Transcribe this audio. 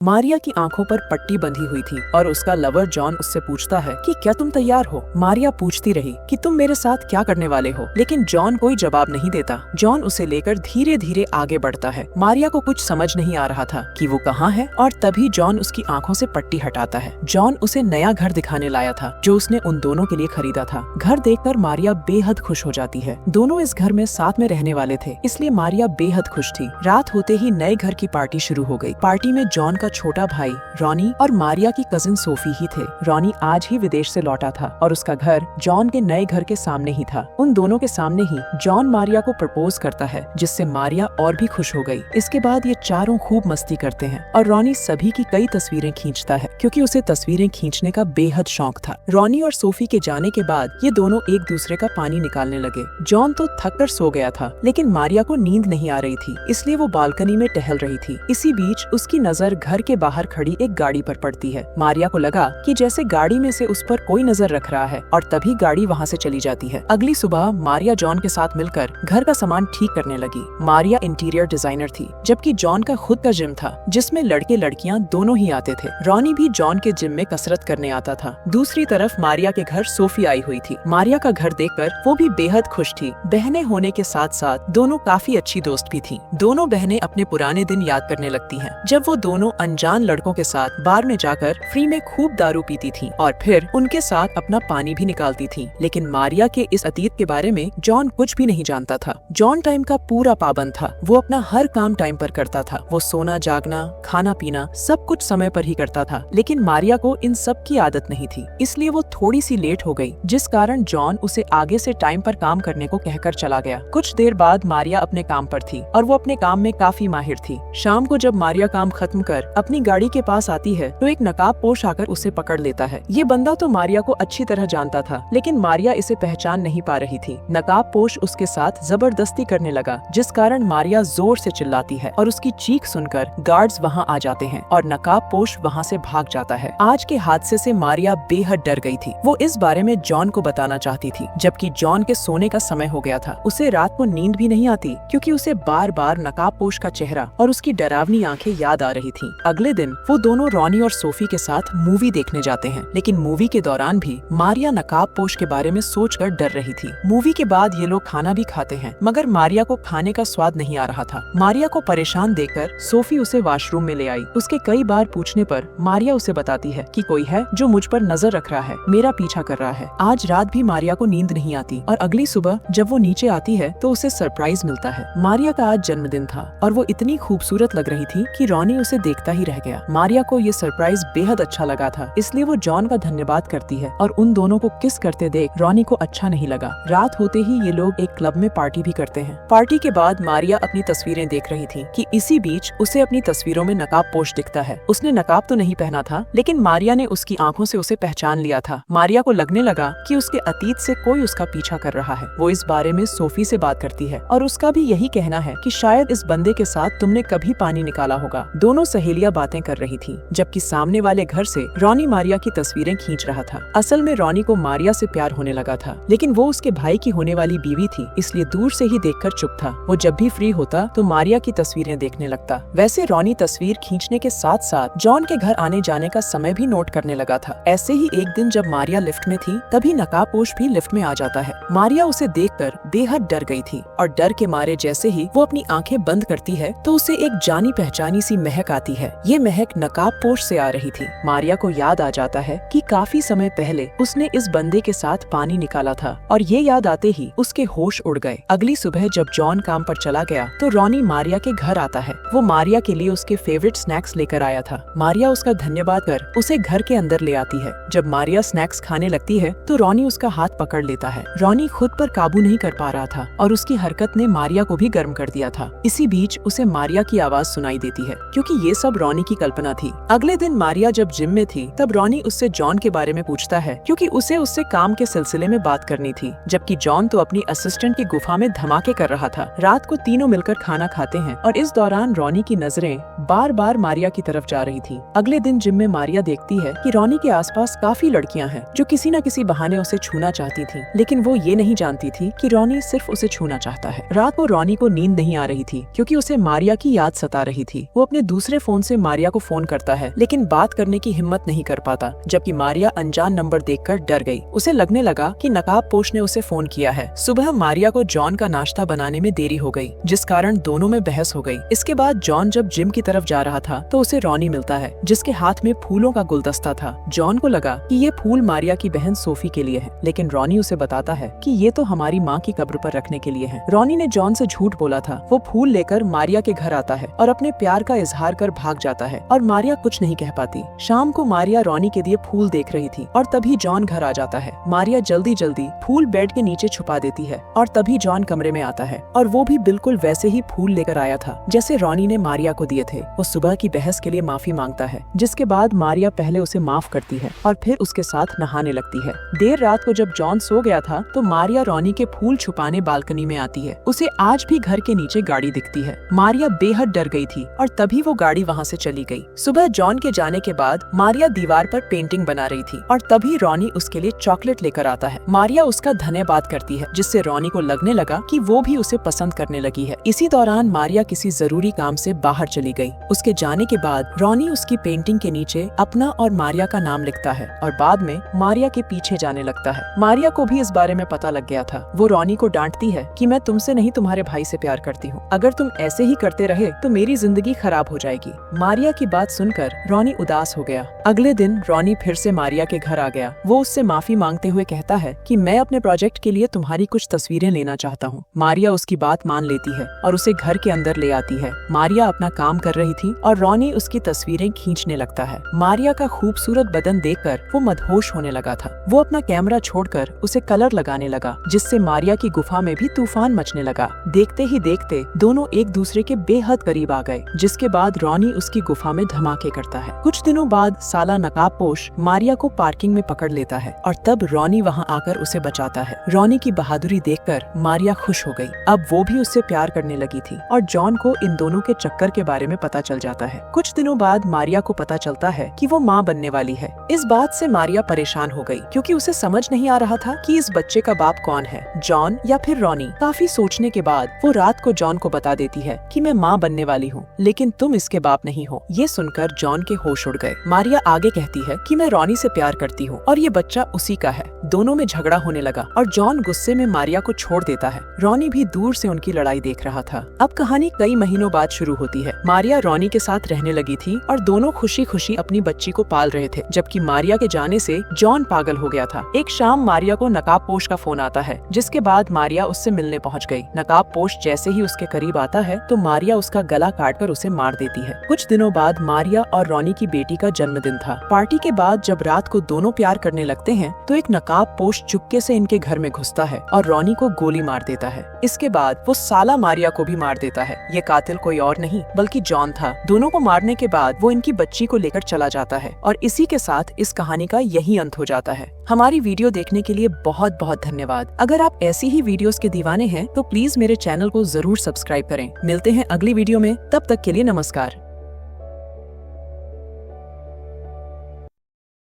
मारिया की आंखों पर पट्टी बंधी हुई थी और उसका लवर जॉन उससे पूछता है कि क्या तुम तैयार हो। मारिया पूछती रही कि तुम मेरे साथ क्या करने वाले हो, लेकिन जॉन कोई जवाब नहीं देता। जॉन उसे लेकर धीरे धीरे आगे बढ़ता है। मारिया को कुछ समझ नहीं आ रहा था कि वो कहाँ है, और तभी जॉन उसकी आंखों से पट्टी हटाता है। जॉन उसे नया घर दिखाने लाया था जो उसने उन दोनों के लिए खरीदा था। घर देखकर मारिया बेहद खुश हो जाती है। दोनों इस घर में साथ में रहने वाले थे, इसलिए मारिया बेहद खुश थी। रात होते ही नए घर की पार्टी शुरू हो गई। पार्टी में जॉन का छोटा भाई रॉनी और मारिया की कजिन सोफी ही थे। रॉनी आज ही विदेश से लौटा था और उसका घर जॉन के नए घर के सामने ही था। उन दोनों के सामने ही जॉन मारिया को प्रपोज करता है, जिससे मारिया और भी खुश हो गई। इसके बाद ये चारों खूब मस्ती करते हैं और रॉनी सभी की कई तस्वीरें खींचता है क्योंकि उसे तस्वीरें खींचने का बेहद शौक था। रॉनी और सोफी के जाने के बाद ये दोनों एक दूसरे का पानी निकालने लगे। जॉन तो थक कर सो गया था, लेकिन मारिया को नींद नहीं आ रही थी, इसलिए वो बालकनी में टहल रही थी। इसी बीच उसकी नजर घर के बाहर खड़ी एक गाड़ी पर पड़ती है। मारिया को लगा कि जैसे गाड़ी में से उस पर कोई नजर रख रहा है, और तभी गाड़ी वहाँ से चली जाती है। अगली सुबह मारिया जॉन के साथ मिलकर घर का सामान ठीक करने लगी। मारिया इंटीरियर डिजाइनर थी, जबकि जॉन का खुद का जिम था जिसमें लड़के लड़कियां दोनों ही आते थे। रॉनी भी जॉन के जिम में कसरत करने आता था। दूसरी तरफ मारिया के घर सोफी आई हुई थी। मारिया का घर देखकर वो भी बेहद खुश थी। बहनें होने के साथ साथ दोनों काफी अच्छी दोस्त भी थी। दोनों बहनें अपने पुराने दिन याद करने लगती हैं, जब वो दोनों अनजान लड़कों के साथ बार में जाकर फ्री में खूब दारू पीती थी और फिर उनके साथ अपना पानी भी निकालती थी। लेकिन मारिया के इस अतीत के बारे में जॉन कुछ भी नहीं जानता था। जॉन टाइम का पूरा पाबंद था। वो अपना हर काम टाइम पर करता था। वो सोना जागना, खाना पीना सब कुछ समय पर ही करता था। लेकिन मारिया को इन सब की आदत नहीं थी, इसलिए वो थोड़ी सी लेट हो गई, जिस कारण जॉन उसे आगे से टाइम पर काम करने को कहकर चला गया। कुछ देर बाद मारिया अपने काम पर थी और वो अपने काम में काफी माहिर थी। शाम को जब मारिया काम खत्म कर अपनी गाड़ी के पास आती है तो एक नकाबपोश आकर उसे पकड़ लेता है। ये बंदा तो मारिया को अच्छी तरह जानता था, लेकिन मारिया इसे पहचान नहीं पा रही थी। नकाबपोश उसके साथ जबरदस्ती करने लगा, जिस कारण मारिया जोर से चिल्लाती है और उसकी चीख सुनकर गार्ड्स वहाँ आ जाते हैं और नकाबपोश वहाँ से भाग जाता है। आज के हादसे से मारिया बेहद डर गई थी। वो इस बारे में जॉन को बताना चाहती थी, जबकि जॉन के सोने का समय हो गया था। उसे रात को नींद भी नहीं आती क्योंकि उसे बार बार नकाबपोश का चेहरा और उसकी डरावनी आंखें याद आ रही थी। अगले दिन वो दोनों रॉनी और सोफी के साथ मूवी देखने जाते हैं, लेकिन मूवी के दौरान भी मारिया नकाबपोश के बारे में सोचकर डर रही थी। मूवी के बाद ये लोग खाना भी खाते हैं, मगर मारिया को खाने का स्वाद नहीं आ रहा था। मारिया को परेशान देखकर सोफी उसे वॉशरूम में ले आई। उसके कई बार पूछने पर मारिया उसे बताती है कि कोई है जो मुझ पर नजर रख रहा है, मेरा पीछा कर रहा है। आज रात भी मारिया को नींद नहीं आती और अगली सुबह जब वो नीचे आती है तो उसे सरप्राइज मिलता है। मारिया का आज जन्मदिन था और वो इतनी खूबसूरत लग रही थी कि रॉनी उसे देखता ही रह गया। मारिया को ये सरप्राइज बेहद अच्छा लगा था, इसलिए वो जॉन का धन्यवाद करती है और उन दोनों को किस करते देख रॉनी को अच्छा नहीं लगा। रात होते ही ये लोग एक क्लब में पार्टी भी करते हैं। पार्टी के बाद मारिया अपनी तस्वीरें देख रही थी कि इसी बीच उसे अपनी तस्वीरों में नकाबपोश दिखता है। उसने नकाब तो नहीं पहना था, लेकिन मारिया ने उसकी आंखों से उसे पहचान लिया था। मारिया को लगने लगा कि उसके अतीत से कोई उसका पीछा कर रहा है। वो इस बारे में सोफी से बात करती है और उसका भी यही कहना है कि शायद इस बंदे के साथ तुमने कभी पानी निकाला होगा। दोनों सहेलियां बातें कर रही थी, जबकि सामने वाले घर से रॉनी मारिया की तस्वीरें खींच रहा था। असल में रॉनी को मारिया से प्यार होने लगा था, लेकिन वो उसके भाई की होने वाली बीवी थी, इसलिए दूर से ही देखकर चुप था। वो जब भी फ्री होता तो मारिया की तस्वीरें देखने लगता। वैसे रॉनी तस्वीर खींचने के साथ साथ जॉन के घर आने जाने का समय भी नोट करने लगा था। ऐसे ही एक दिन जब मारिया लिफ्ट में थी, तभी नकाबपोश भी लिफ्ट में आ जाता है। मारिया उसे देखकर बेहद डर गई थी और डर के मारे जैसे ही वो अपनी आंखें बंद करती है तो उसे एक जानी पहचानी सी महक आती है। ये महक नकाबपोश से आ रही थी। मारिया को याद आ जाता है कि काफी समय पहले उसने इस बंदे के साथ पानी निकाला था और ये याद आते ही उसके होश उड़ गए। अगली सुबह जब जॉन काम पर चला गया तो रॉनी मारिया के घर आता है। वो मारिया के लिए उसके फेवरेट स्नैक्स लेकर आया था। मारिया उसका धन्यवाद कर उसे घर के अंदर ले आती है। जब मारिया स्नैक्स खाने लगती है तो रॉनी उसका हाथ पकड़ लेता है। रॉनी खुद पर काबू नहीं कर पा रहा था और उसकी हरकत ने मारिया को भी गर्म कर दिया था। इसी बीच उसे मारिया की आवाज सुनाई देती है, क्योंकि ये सब रॉनी की कल्पना थी। अगले दिन मारिया जब जिम में थी तब रॉनी उससे जॉन के बारे में पूछता है, क्योंकि उसे उससे काम के सिलसिले में बात करनी थी, जबकि जॉन तो अपनी असिस्टेंट की गुफा में धमाके कर रहा था। रात को तीनों मिलकर खाना खाते हैं और इस दौरान रॉनी की नजरें बार बार मारिया की तरफ जा रही थी। अगले दिन जिम में मारिया देखती है कि रॉनी के आसपास काफी लड़कियां हैं जो किसी न किसी बहाने उसे छूना चाहती थी, लेकिन वो ये नहीं जानती थी कि रॉनी सिर्फ उसे छूना चाहता है। रात को रॉनी को नींद नहीं आ रही थी क्योंकि उसे मारिया की याद सता रही थी। वो अपने दूसरे फोन से से मारिया को फोन करता है, लेकिन बात करने की हिम्मत नहीं कर पाता, जबकि मारिया अनजान नंबर देखकर डर गई। उसे लगने लगा कि नकाबपोश ने उसे फोन किया है। सुबह मारिया को जॉन का नाश्ता बनाने में देरी हो गई, जिस कारण दोनों में बहस हो गई। इसके बाद जॉन जब जिम की तरफ जा रहा था तो उसे रॉनी मिलता है, जिसके हाथ में फूलों का गुलदस्ता था। जॉन को लगा कि ये फूल मारिया की बहन सोफी के लिए है, लेकिन रॉनी उसे बताता है कि ये तो हमारी माँ की कब्र पर रखने के लिए है। रॉनी ने जॉन से झूठ बोला था। वो फूल लेकर मारिया के घर आता है और अपने प्यार का इजहार कर भाग जाता है, और मारिया कुछ नहीं कह पाती। शाम को मारिया रॉनी के दिए फूल देख रही थी और तभी जॉन घर आ जाता है। मारिया जल्दी जल्दी फूल बेड के नीचे छुपा देती है और तभी जॉन कमरे में आता है, और वो भी बिल्कुल वैसे ही फूल लेकर आया था जैसे रॉनी ने मारिया को दिए थे। वो सुबह की बहस के लिए माफी मांगता है, जिसके बाद मारिया पहले उसे माफ करती है और फिर उसके साथ नहाने लगती है। देर रात को जब जॉन सो गया था तो मारिया रॉनी के फूल छुपाने बालकनी में आती है। उसे आज भी घर के नीचे गाड़ी दिखती है। मारिया बेहद डर गई थी और तभी वो गाड़ी वहाँ से चली गई। सुबह जॉन के जाने के बाद मारिया दीवार पर पेंटिंग बना रही थी और तभी रॉनी उसके लिए चॉकलेट लेकर आता है। मारिया उसका धन्यवाद करती है, जिससे रॉनी को लगने लगा कि वो भी उसे पसंद करने लगी है। इसी दौरान मारिया किसी जरूरी काम से बाहर चली गई। उसके जाने के बाद रॉनी उसकी पेंटिंग के नीचे अपना और मारिया का नाम लिखता है और बाद में मारिया के पीछे जाने लगता है। मारिया को भी इस बारे में पता लग गया था। वो रॉनी को डांटती है कि मैं तुमसे नहीं तुम्हारे भाई से प्यार करती हूँ। अगर तुम ऐसे ही करते रहे तो मेरी जिंदगी खराब हो जाएगी। मारिया की बात सुनकर रॉनी उदास हो गया। अगले दिन रॉनी फिर से मारिया के घर आ गया। वो उससे माफी मांगते हुए कहता है कि मैं अपने प्रोजेक्ट के लिए तुम्हारी कुछ तस्वीरें लेना चाहता हूँ। मारिया उसकी बात मान लेती है और उसे घर के अंदर ले आती है। मारिया अपना काम कर रही थी और रॉनी उसकी तस्वीरें खींचने लगता है। मारिया का खूबसूरत बदन देखकर वो मदहोश होने लगा था। वो अपना कैमरा छोड़कर उसे कलर लगाने लगा, जिससे मारिया की गुफा में भी तूफान मचने लगा। देखते ही देखते दोनों एक दूसरे के बेहद करीब आ गए, जिसके बाद रॉनी उसकी गुफा में धमाके करता है। कुछ दिनों बाद साला नकाबपोश मारिया को पार्किंग में पकड़ लेता है और तब रॉनी वहाँ आकर उसे बचाता है। रॉनी की बहादुरी देखकर मारिया खुश हो गई। अब वो भी उससे प्यार करने लगी थी और जॉन को इन दोनों के चक्कर के बारे में पता चल जाता है। कुछ दिनों बाद मारिया को पता चलता है कि वो माँ बनने वाली है। इस बात से मारिया परेशान हो गई, क्योंकि उसे समझ नहीं आ रहा था कि इस बच्चे का बाप कौन है, जॉन या फिर रॉनी। काफी सोचने के बाद वो रात को जॉन को बता देती है कि मैं माँ बनने वाली हूँ, लेकिन तुम इसके बाप नहीं हो। ये सुनकर जॉन के होश उड़ गए। मारिया आगे कहती है कि मैं रॉनी से प्यार करती हूँ और ये बच्चा उसी का है। दोनों में झगड़ा होने लगा और जॉन गुस्से में मारिया को छोड़ देता है। रॉनी भी दूर से उनकी लड़ाई देख रहा था। अब कहानी कई महीनों बाद शुरू होती है। मारिया रॉनी के साथ रहने लगी थी और दोनों खुशी खुशी अपनी बच्ची को पाल रहे थे, जबकि मारिया के जाने से जॉन पागल हो गया था। एक शाम मारिया को नकाबपोश का फोन आता है, जिसके बाद मारिया उससे मिलने पहुंच गई। नकाबपोश जैसे ही उसके करीब आता है तो मारिया उसका गला काटकर उसे मार देती है। कुछ दिनों बाद मारिया और रॉनी की बेटी का जन्मदिन था। पार्टी के बाद जब रात को दोनों प्यार करने लगते हैं तो एक नकाबपोश चुपके से इनके घर में घुसता है और रॉनी को गोली मार देता है। इसके बाद वो साला मारिया को भी मार देता है। ये कातिल कोई और नहीं बल्कि जॉन था। दोनों को मारने के बाद वो इनकी बच्ची को लेकर चला जाता है और इसी के साथ इस कहानी का यही अंत हो जाता है। हमारी वीडियो देखने के लिए बहुत बहुत धन्यवाद। अगर आप ऐसी ही वीडियोस के दीवाने हैं तो प्लीज मेरे चैनल को जरूर सब्सक्राइब करें। मिलते हैं अगली वीडियो में, तब तक के लिए नमस्कार।